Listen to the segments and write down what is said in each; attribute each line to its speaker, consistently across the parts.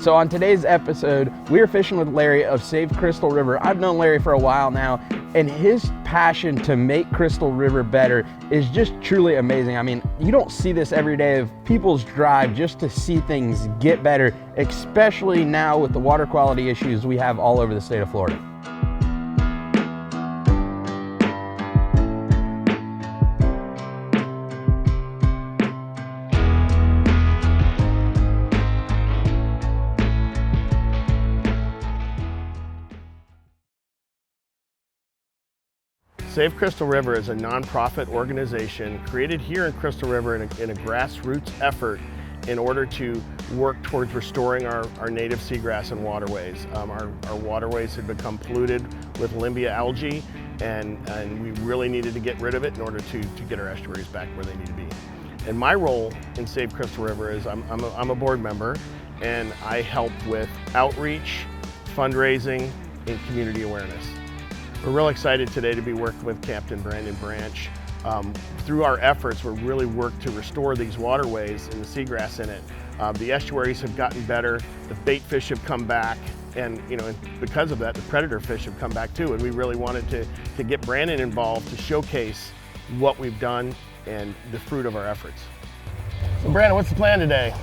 Speaker 1: So on today's episode, we're fishing with Larry of Save Crystal River. I've known Larry for a while now, and his passion to make Crystal River better is just truly amazing. I mean, you don't see this every day of people's drive just to see things get better, especially now with the water quality issues we have all over the state of Florida.
Speaker 2: Save Crystal River is a nonprofit organization created here in Crystal River in a grassroots effort in order to work towards restoring our native seagrass and waterways. Our waterways had become polluted with limbia algae, and we really needed to get rid of it in order to get our estuaries back where they need to be. And my role in Save Crystal River is I'm a board member, and I help with outreach, fundraising, and community awareness. We're real excited today to be working with Captain Brandon Branch. Through our efforts, we're really worked to restore these waterways and the seagrass in it. The estuaries have gotten better, the bait fish have come back, and because of that, the predator fish have come back too. And we really wanted to get Brandon involved to showcase what we've done and the fruit of our efforts. So Brandon, what's the plan today?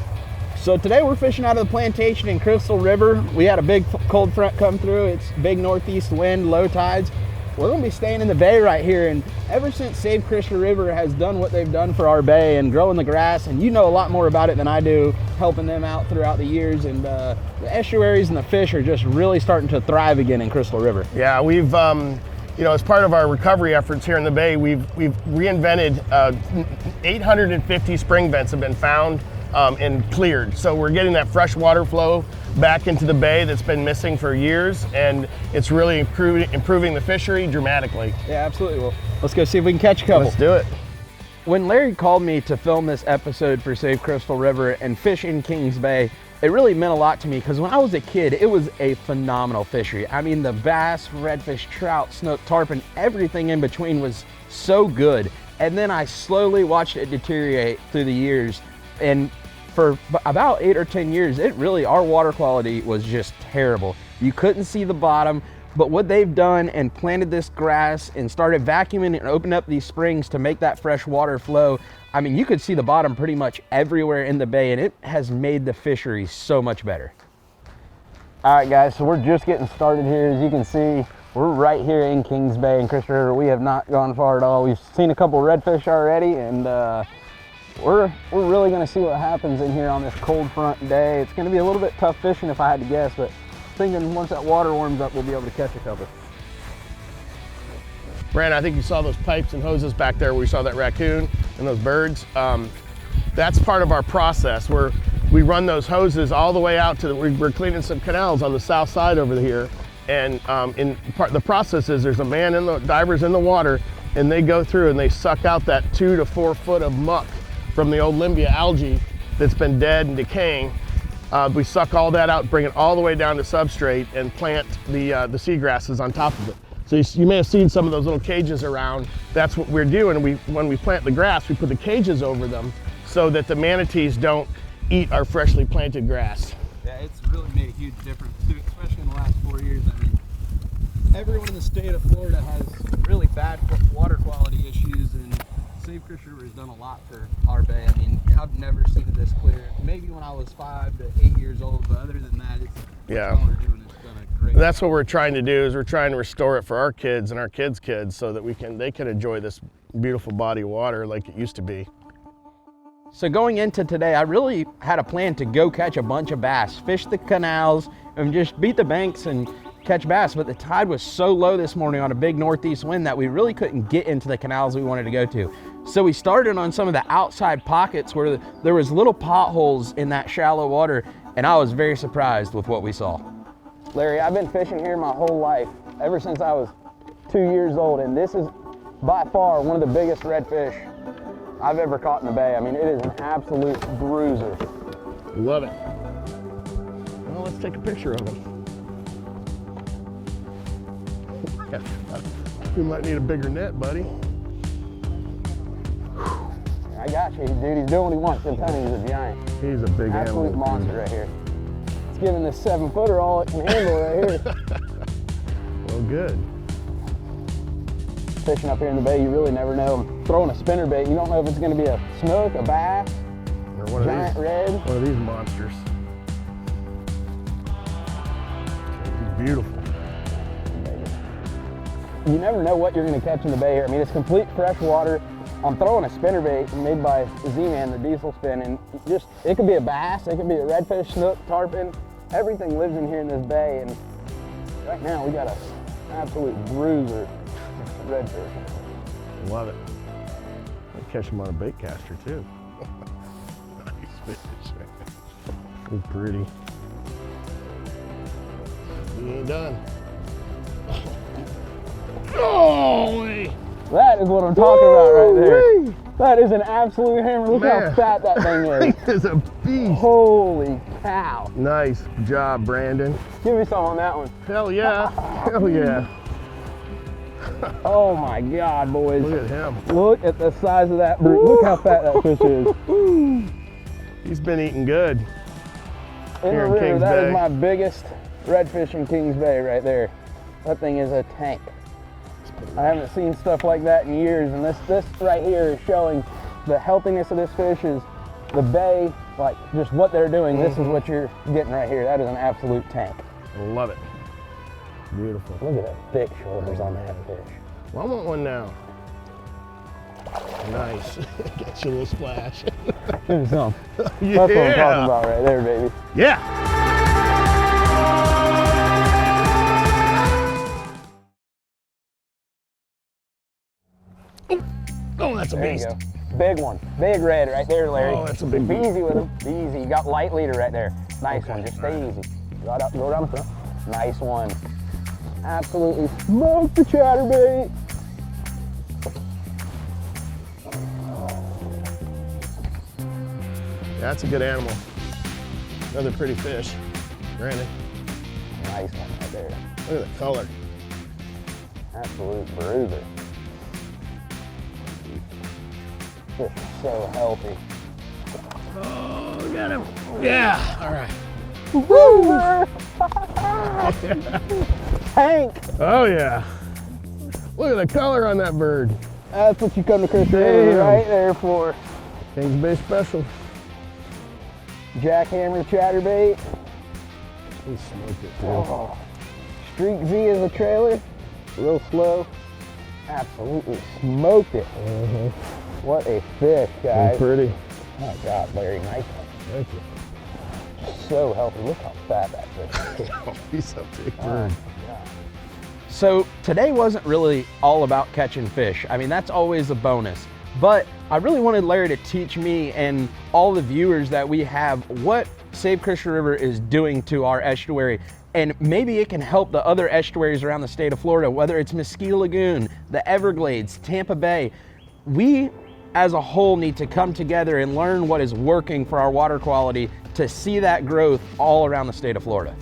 Speaker 1: So today we're fishing out of the plantation in Crystal River. We had a big cold front come through. It's big northeast wind, low tides. We're gonna be staying in the bay right here. And ever since Save Crystal River has done what they've done for our bay and growing the grass, and you know a lot more about it than I do, helping them out throughout the years, and the estuaries and the fish are just really starting to thrive again in Crystal River.
Speaker 2: Yeah, we've, as part of our recovery efforts here in the bay, we've reinvented 850 spring vents have been found and cleared. So we're getting that fresh water flow back into the bay that's been missing for years, and it's really improving the fishery dramatically.
Speaker 1: Yeah, absolutely. Well, let's go see if we can catch a couple.
Speaker 2: Let's do it.
Speaker 1: When Larry called me to film this episode for Save Crystal River and fish in Kings Bay, it really meant a lot to me because when I was a kid, it was a phenomenal fishery. I mean, the bass, redfish, trout, snook, tarpon, everything in between was so good. And then I slowly watched it deteriorate through the years. And for about 8 or 10 years, our water quality was just terrible. You couldn't see the bottom, but what they've done and planted this grass and started vacuuming and opened up these springs to make that fresh water flow, I mean, you could see the bottom pretty much everywhere in the bay, and it has made the fishery so much better. All right, guys, so we're just getting started here. As you can see, we're right here in Kings Bay in Crystal River. We have not gone far at all. We've seen a couple redfish already, and we're really going to see what happens in here on this cold front day. It's going to be a little bit tough fishing if I had to guess, but thinking once that water warms up, we'll be able to catch a couple.
Speaker 2: Brandon, I think you saw those pipes and hoses back there where we saw that raccoon and those birds. That's part of our process where we run those hoses all the way out to we're cleaning some canals on the south side over here. And the process is there's a man divers in the water, and they go through and they suck out that 2 to 4 foot of muck from the old limbia algae that's been dead and decaying. We suck all that out, bring it all the way down to substrate, and plant the seagrasses on top of it. So you may have seen some of those little cages around. That's what we're doing. When we plant the grass, we put the cages over them so that the manatees don't eat our freshly planted grass.
Speaker 1: Yeah, it's really made a huge difference too, especially in the last 4 years. I mean, everyone in the state of Florida has really bad water quality issues, and Save Crystal River has done a lot for our bay. I mean, I've never seen it this clear. Maybe when I was 5 to 8 years old, but other than that,
Speaker 2: yeah.
Speaker 1: All we're doing is done a great
Speaker 2: That's what we're trying to do, is we're trying to restore it for our kids and our kids' kids so that they can enjoy this beautiful body of water like it used to be.
Speaker 1: So going into today, I really had a plan to go catch a bunch of bass, fish the canals, and just beat the banks and catch bass, but the tide was so low this morning on a big northeast wind that we really couldn't get into the canals we wanted to go to. So we started on some of the outside pockets where there was little potholes in that shallow water, and I was very surprised with what we saw. Larry, I've been fishing here my whole life, ever since I was 2 years old, and this is by far one of the biggest redfish I've ever caught in the bay. I mean, it is an absolute bruiser.
Speaker 2: Love it. Well, let's take a picture of him. We might need a bigger net, buddy.
Speaker 1: I got you, dude. He's doing what he wants. I'm telling you, he's a giant.
Speaker 2: He's a big animal.
Speaker 1: Absolute monster right here.
Speaker 2: Let's
Speaker 1: giving this 7-footer all it can handle right here.
Speaker 2: Well, good.
Speaker 1: Fishing up here in the bay, you really never know. I'm throwing a spinner bait, you don't know if it's going to be a snook, a bass,
Speaker 2: Or one
Speaker 1: giant red.
Speaker 2: One of these monsters. He's beautiful.
Speaker 1: You never know what you're going to catch in the bay here. I mean, it's complete fresh water. I'm throwing a spinner bait made by Z-Man, the diesel spin, and just, it could be a bass, it could be a redfish, snook, tarpon. Everything lives in here in this bay, and right now we got an absolute bruiser redfish.
Speaker 2: Love it. I catch them on a bait caster too. Nice fish. He's pretty. He ain't done. Holy!
Speaker 1: That is what I'm talking about right there. That is an absolute hammer. Look how fat that thing is.
Speaker 2: He is a beast.
Speaker 1: Holy cow.
Speaker 2: Nice job, Brandon.
Speaker 1: Give me some on that one.
Speaker 2: Hell yeah. Hell yeah.
Speaker 1: Oh my God, boys.
Speaker 2: Look at him.
Speaker 1: Look at the size of that brute. Look how fat that fish is.
Speaker 2: He's been eating good.
Speaker 1: In
Speaker 2: Here
Speaker 1: the
Speaker 2: in
Speaker 1: river,
Speaker 2: Kings
Speaker 1: that
Speaker 2: Bay.
Speaker 1: is my biggest redfish in Kings Bay right there. That thing is a tank. I haven't seen stuff like that in years, and this right here is showing the healthiness of this fish. Is the bay, like just what they're doing. This is what you're getting right here. That is an absolute tank.
Speaker 2: Love it. Beautiful.
Speaker 1: Look at that thick shoulders on that fish.
Speaker 2: Well, I want one now. Nice. Get you a little splash.
Speaker 1: Give me some.
Speaker 2: Yeah.
Speaker 1: That's what I'm talking about right there, baby.
Speaker 2: Yeah. Oh, that's a
Speaker 1: There
Speaker 2: beast.
Speaker 1: you go. Big one. Big red right there, Larry.
Speaker 2: Oh, that's a big
Speaker 1: Be
Speaker 2: beast.
Speaker 1: easy with him. Be easy. You got light leader right there. Nice
Speaker 2: Okay,
Speaker 1: one. Just
Speaker 2: all
Speaker 1: stay
Speaker 2: right.
Speaker 1: easy. Go down the front. Nice one. Absolutely smoked the chatterbait.
Speaker 2: That's a good animal. Another pretty fish. Brandon,
Speaker 1: Nice one right there.
Speaker 2: look at the color.
Speaker 1: Absolute bruiser. Fish is so healthy.
Speaker 2: Oh, got him. Yeah, all right.
Speaker 1: Tank.
Speaker 2: Oh, yeah. Look at the color on that bird.
Speaker 1: That's what you come to Crystal
Speaker 2: Damn.
Speaker 1: River right there for.
Speaker 2: Kings Bay Special.
Speaker 1: Jackhammer chatterbait.
Speaker 2: He smoked it, too.
Speaker 1: Oh. Streak Z is a trailer. Real slow. Absolutely smoked it. What a fish, guys.
Speaker 2: Pretty.
Speaker 1: Oh God, very nice one.
Speaker 2: Thank you.
Speaker 1: So healthy. Look how fat that fish is.
Speaker 2: Oh, he's a big
Speaker 1: Oh,
Speaker 2: bird.
Speaker 1: God.
Speaker 3: So today wasn't really all about catching fish. I mean, that's always a bonus. But I really wanted Larry to teach me and all the viewers that we have what Save Crystal River is doing to our estuary. And maybe it can help the other estuaries around the state of Florida, whether it's Mesquite Lagoon, the Everglades, Tampa Bay. We, as a whole, need to come together and learn what is working for our water quality to see that growth all around the state of Florida.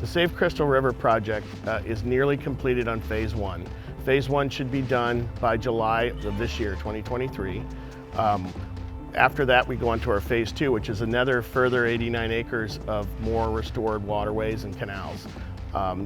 Speaker 2: The Save Crystal River project is nearly completed on phase one. Phase one should be done by July of this year, 2023. After that, we go on to our phase two, which is another further 89 acres of more restored waterways and canals.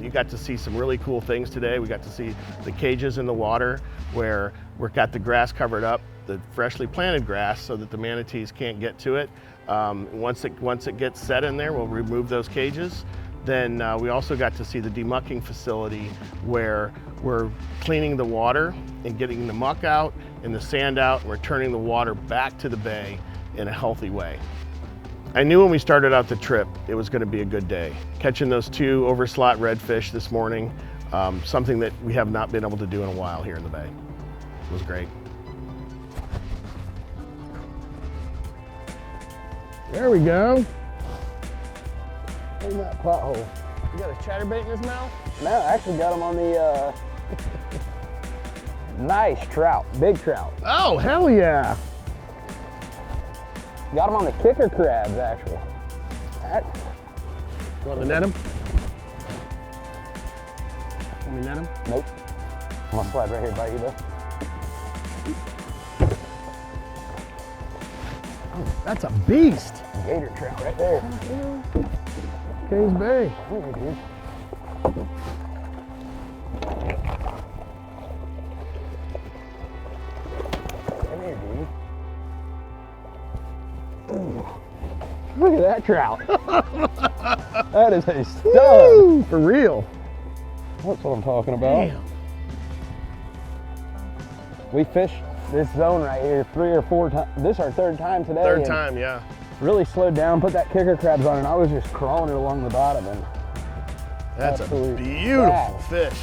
Speaker 2: You got to see some really cool things today. We got to see the cages in the water where we've got the grass covered up, the freshly planted grass, so that the manatees can't get to it. Once it gets set in there, we'll remove those cages. Then we also got to see the demucking facility where we're cleaning the water and getting the muck out and the sand out, and we're turning the water back to the bay in a healthy way. I knew when we started out the trip it was going to be a good day. Catching those 2 overslot redfish this morning, something that we have not been able to do in a while here in the bay. It was great. There we go.
Speaker 1: Look at that pothole.
Speaker 2: You got a chatterbait in his mouth?
Speaker 1: No, I actually got him on the nice trout, big trout.
Speaker 2: Oh, hell yeah.
Speaker 1: Got him on the kicker crabs, actually. That,
Speaker 2: You want to net him? Want me to net him?
Speaker 1: nope. I'm gonna slide right here by you though.
Speaker 2: That's a beast.
Speaker 1: Gator trout right there.
Speaker 2: Kings Bay.
Speaker 3: Oh, dude. Come here, dude. Ooh. Look at that trout. That is a stud.
Speaker 2: Woo, for real.
Speaker 3: That's what I'm talking about.
Speaker 2: Damn.
Speaker 3: We fished this zone right here 3 or 4 times. This is our 3rd time today.
Speaker 2: 3rd time, yeah.
Speaker 3: Really slowed down, put that kicker crabs on, and I was just crawling it along the bottom. And
Speaker 2: That's a
Speaker 3: absolute
Speaker 2: beautiful
Speaker 3: bad
Speaker 2: fish.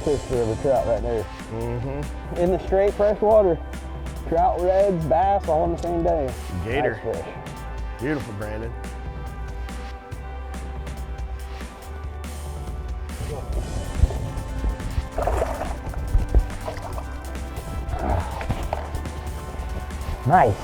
Speaker 3: fish for the trout right there.
Speaker 2: Mm-hmm.
Speaker 3: In the straight fresh water, trout, reds, bass, all on the same day.
Speaker 2: Gator.
Speaker 3: Nice fish.
Speaker 2: Beautiful, Brandon.
Speaker 3: Nice.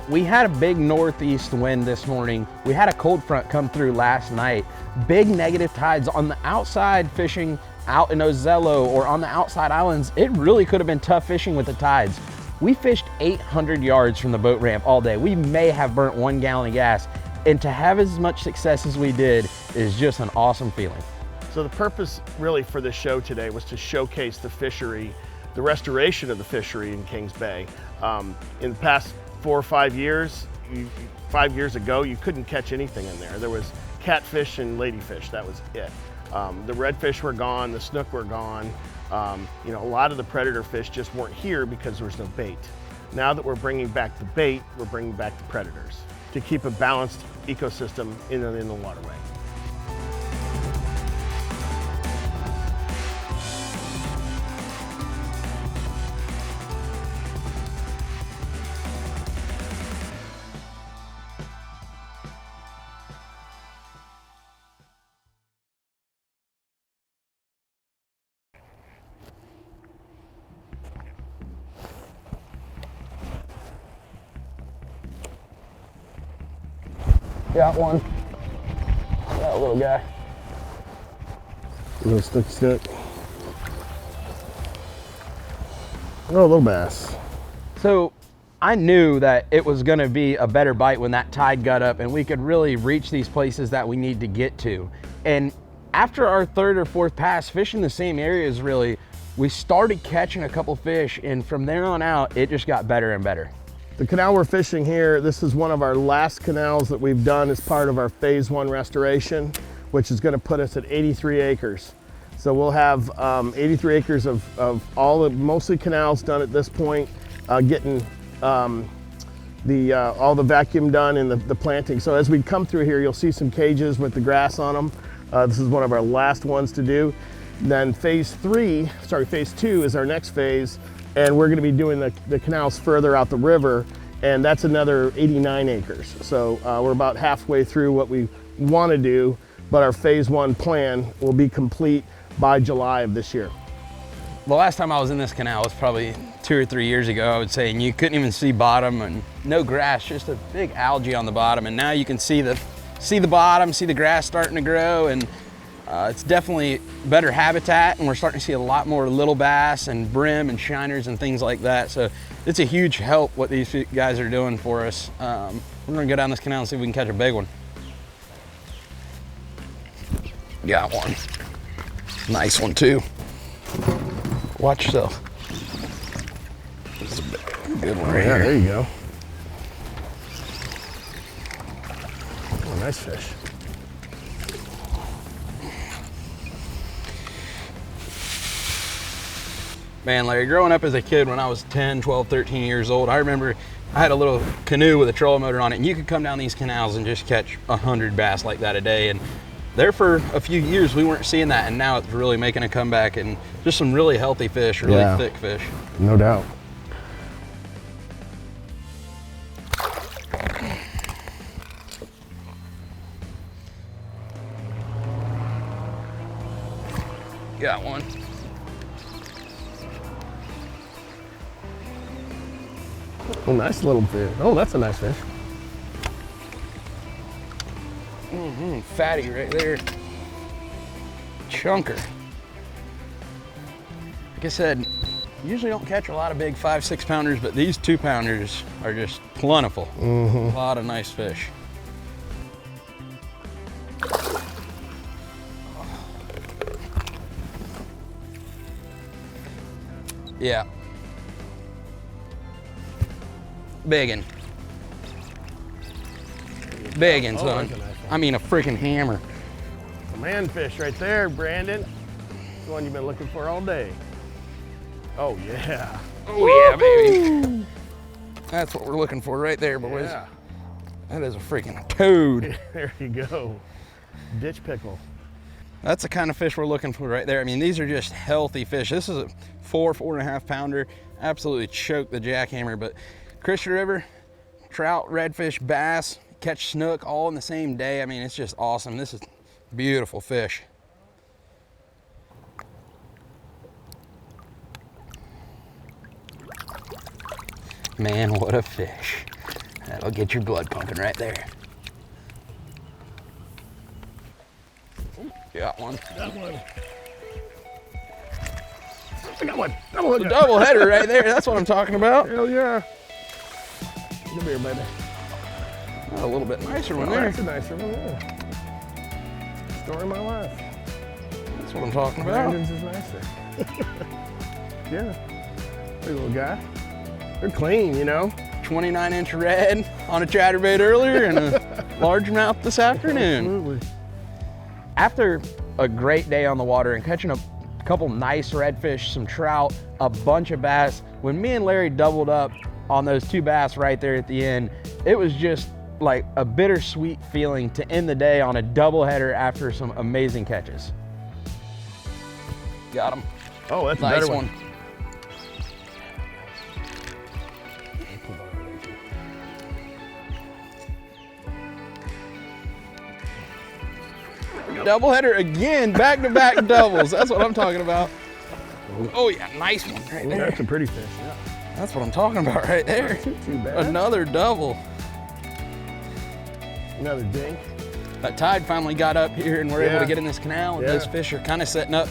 Speaker 1: We had a big northeast wind this morning. We had a cold front come through last night. Big negative tides on the outside fishing out in Ozello or on the outside islands. It really could have been tough fishing with the tides. We fished 800 yards from the boat ramp all day. We may have burnt 1 gallon of gas, and to have as much success as we did is just an awesome feeling.
Speaker 2: So the purpose really for this show today was to showcase the fishery, the restoration of the fishery in Kings Bay. In the past 4 or 5 years, 5 years ago, you couldn't catch anything in there. There was catfish and ladyfish, that was it. The redfish were gone, the snook were gone. You know, a lot of the predator fish just weren't here because there was no bait. Now that we're bringing back the bait, we're bringing back the predators to keep a balanced ecosystem in the waterway.
Speaker 3: Got one. That little guy.
Speaker 2: Little stick. Oh, a little bass.
Speaker 1: So I knew that it was gonna be a better bite when that tide got up and we could really reach these places that we need to get to. And after our 3rd or 4th pass, fishing the same areas really, we started catching a couple fish, and from there on out, it just got better and better.
Speaker 2: The canal we're fishing here, this is one of our last canals that we've done as part of our phase 1 restoration, which is going to put us at 83 acres. So we'll have 83 acres of all the mostly canals done at this point, getting all the vacuum done and the planting. So as we come through here, you'll see some cages with the grass on them. This is one of our last ones to do. Then phase 2 is our next phase. And we're going to be doing the canals further out the river, and that's another 89 acres. So we're about halfway through what we want to do, but our phase 1 plan will be complete by July of this year.
Speaker 1: The last time I was in this canal was probably 2 or 3 years ago, I would say, and you couldn't even see bottom and no grass, just a big algae on the bottom. And now you can see the bottom, see the grass starting to grow, and it's definitely better habitat, and we're starting to see a lot more little bass and brim and shiners and things like that. So it's a huge help what these guys are doing for us. We're gonna go down this canal and see if we can catch a big one. Got one. Nice one too. Watch yourself. This is a good one right
Speaker 2: Yeah,
Speaker 1: here.
Speaker 2: there you go. Oh, nice fish.
Speaker 1: Man, Larry, growing up as a kid when I was 10, 12, 13 years old, I remember I had a little canoe with a trolling motor on it, and you could come down these canals and just catch 100 bass like that a day. And there for a few years, we weren't seeing that, and now it's really making a comeback, and just some really healthy fish, really thick fish.
Speaker 2: No doubt.
Speaker 1: Got one.
Speaker 2: Oh, nice little fish. Oh, that's a nice fish.
Speaker 1: Fatty right there. Chunker. Like I said, usually don't catch a lot of big 5-6 pounders, but these 2 pounders are just plentiful. A lot of nice fish.
Speaker 3: Yeah. Biggin. Biggin,
Speaker 2: Oh,
Speaker 3: son.
Speaker 2: that's a nice one.
Speaker 3: I mean, a freaking hammer.
Speaker 2: A manfish right there, Brandon. The one you've been looking for all day. Oh yeah.
Speaker 3: Oh yeah, baby. That's what we're looking for right there, boys.
Speaker 2: Yeah.
Speaker 3: That is a freaking toad.
Speaker 2: There you go. Ditch pickle.
Speaker 3: That's the kind of fish we're looking for right there. I mean, these are just healthy fish. This is a 4.5 pounder. Absolutely choked the jackhammer, but Christian River, trout, redfish, bass, catch snook all in the same day. I mean, it's just awesome. This is beautiful fish. Man, what a fish. That'll get your blood pumping right there. Got one.
Speaker 2: Got one. I got one. Double
Speaker 3: The double header right there. That's what I'm talking about.
Speaker 2: Hell yeah. Come here, baby.
Speaker 3: A little bit nicer one
Speaker 2: Oh,
Speaker 3: there.
Speaker 2: that's a nicer one there. Story of my life.
Speaker 3: That's what I'm talking about.
Speaker 2: Brandon's is nicer. Yeah. Big little guy. They're clean, you know.
Speaker 3: 29-inch red on a chatterbait earlier and a largemouth this afternoon.
Speaker 2: Absolutely.
Speaker 3: After a great day on the water and catching a couple nice redfish, some trout, a bunch of bass, when me and Larry doubled up on those 2 bass right there at the end, it was just like a bittersweet feeling to end the day on a doubleheader after some amazing catches. Got him.
Speaker 2: Oh, that's a
Speaker 3: Nice
Speaker 2: better
Speaker 3: one. Doubleheader again, back-to-back doubles. That's what I'm talking about. Oh yeah, nice one right there.
Speaker 2: That's a pretty fish, yeah.
Speaker 3: That's what I'm talking about right there.
Speaker 2: Too bad.
Speaker 3: Another double.
Speaker 2: Another dink.
Speaker 3: That tide finally got up here and we're able
Speaker 2: Yeah.
Speaker 3: to get in this canal and
Speaker 2: Yeah.
Speaker 3: those fish are kind of setting up.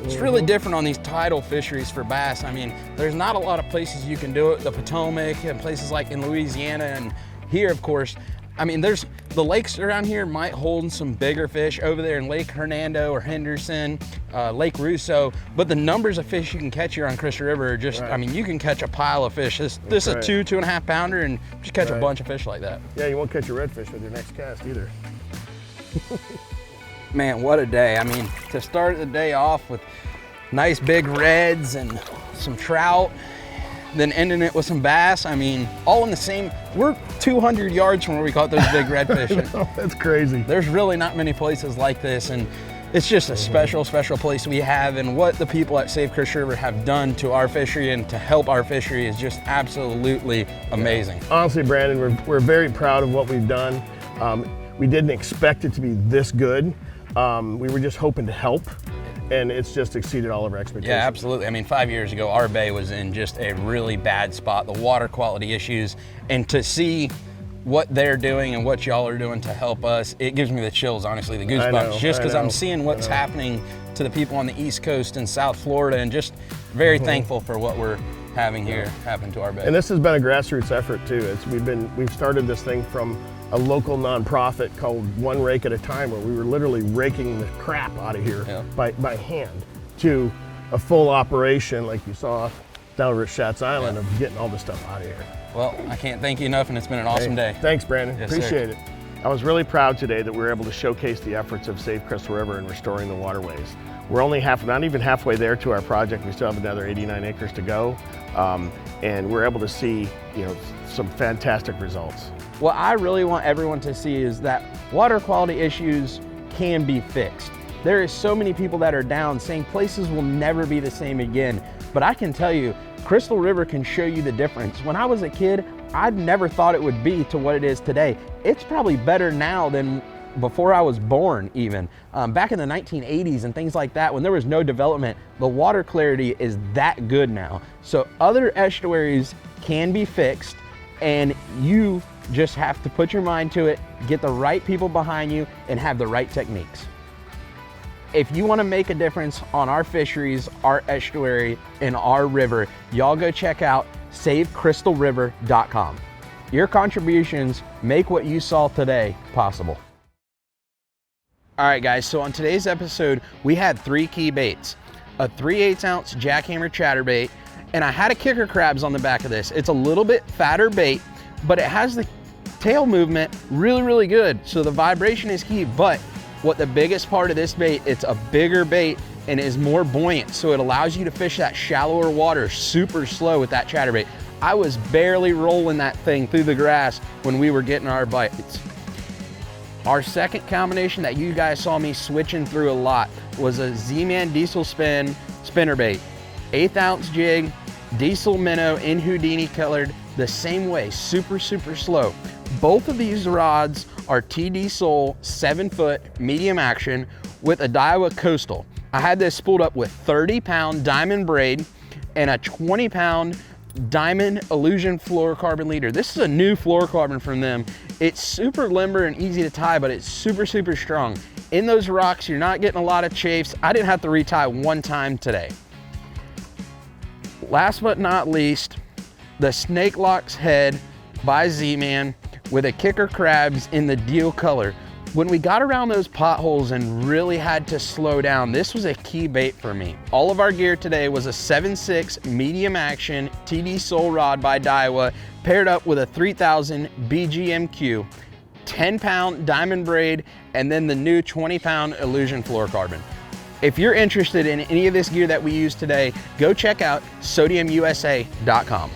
Speaker 3: It's really different on these tidal fisheries for bass. I mean, there's not a lot of places you can do it. The Potomac and places like in Louisiana and here, of course. I mean, there's the lakes around here might hold some bigger fish over there in Lake Hernando or Henderson, Lake Russo, but the numbers of fish you can catch here on Christian River are just,
Speaker 2: Right.
Speaker 3: I mean, you can catch a pile of fish. This is a
Speaker 2: right.
Speaker 3: 2.5 pounder and just catch a
Speaker 2: Right.
Speaker 3: bunch of fish like that.
Speaker 2: Yeah, you won't catch a redfish with your next cast either.
Speaker 3: Man, what a day. I mean, to start the day off with nice big reds and some trout, then ending it with some bass. I mean, all in the same, we're 200 yards from where we caught those big redfish.
Speaker 2: Oh, that's crazy.
Speaker 3: There's really not many places like this, and it's just a special, special place we have, and what the people at Save Christian River have done to our fishery and to help our fishery is just absolutely amazing.
Speaker 2: Honestly, Brandon, we're very proud of what we've done. We didn't expect it to be this good. We were just hoping to help, and it's just exceeded all of our expectations.
Speaker 3: Yeah, absolutely. I mean, 5 years ago, our bay was in just a really bad spot, the water quality issues, and to see what they're doing and what y'all are doing to help us, it gives me the chills, honestly, the goosebumps, just because I'm seeing what's happening to the people on the East Coast and South Florida, and just very thankful for what we're having here happen to our bay.
Speaker 2: And this has been a grassroots effort too. We've started this thing from a local nonprofit called One Rake at a Time, where we were literally raking the crap out of here by hand, to a full operation like you saw down over at Schatz Island of getting all this stuff out of here.
Speaker 3: Well, I can't thank you enough, and it's been an awesome day.
Speaker 2: Thanks, Brandon.
Speaker 3: Yes, sir.
Speaker 2: Appreciate it. I was really proud today that we were able to showcase the efforts of Save Crystal River in restoring the waterways. We're only not even halfway there to our project. We still have another 89 acres to go, and we're able to see, some fantastic results.
Speaker 3: What I really want everyone to see is that water quality issues can be fixed. There is so many people that are down saying places will never be the same again, but I can tell you, Crystal River can show you the difference. When I was a kid, I'd never thought it would be to what it is today. It's probably better now than before I was born even. Back in the 1980s and things like that, when there was no development, the water clarity is that good now. So other estuaries can be fixed, and you just have to put your mind to it, get the right people behind you, and have the right techniques. If you want to make a difference on our fisheries, our estuary, and our river, y'all go check out savecrystalriver.com. Your contributions make what you saw today possible. All right, guys, so on today's episode, we had 3 key baits: a 3/8 ounce jackhammer chatterbait,
Speaker 1: And I had a kicker crabs on the back of this. It's a little bit fatter bait, but it has the tail movement really good. So the vibration is key, but what the biggest part of this bait, it's a bigger bait and is more buoyant. So it allows you to fish that shallower water super slow with that chatterbait. I was barely rolling that thing through the grass when we were getting our bites. Our second combination that you guys saw me switching through a lot was a Z-Man Diesel Spin spinnerbait. 1/8 ounce jig, diesel minnow in Houdini colored, the same way, super slow. Both of these rods are TD Soul 7-foot medium action with a Daiwa Coastal. I had this spooled up with 30-pound diamond braid and a 20-pound Diamond Illusion fluorocarbon leader. This is a new fluorocarbon from them. It's super limber and easy to tie, but it's super strong. In those rocks, you're not getting a lot of chafes. I didn't have to retie one time today. Last but not least, the Snake Locks head by Z-Man with a kicker crabs in the deal color. When we got around those potholes and really had to slow down, this was a key bait for me. All of our gear today was a 7.6 medium action TD Soul rod by Daiwa, paired up with a 3000 BGMQ, 10-pound diamond braid, and then the new 20-pound Illusion fluorocarbon. If you're interested in any of this gear that we use today, go check out sodiumusa.com.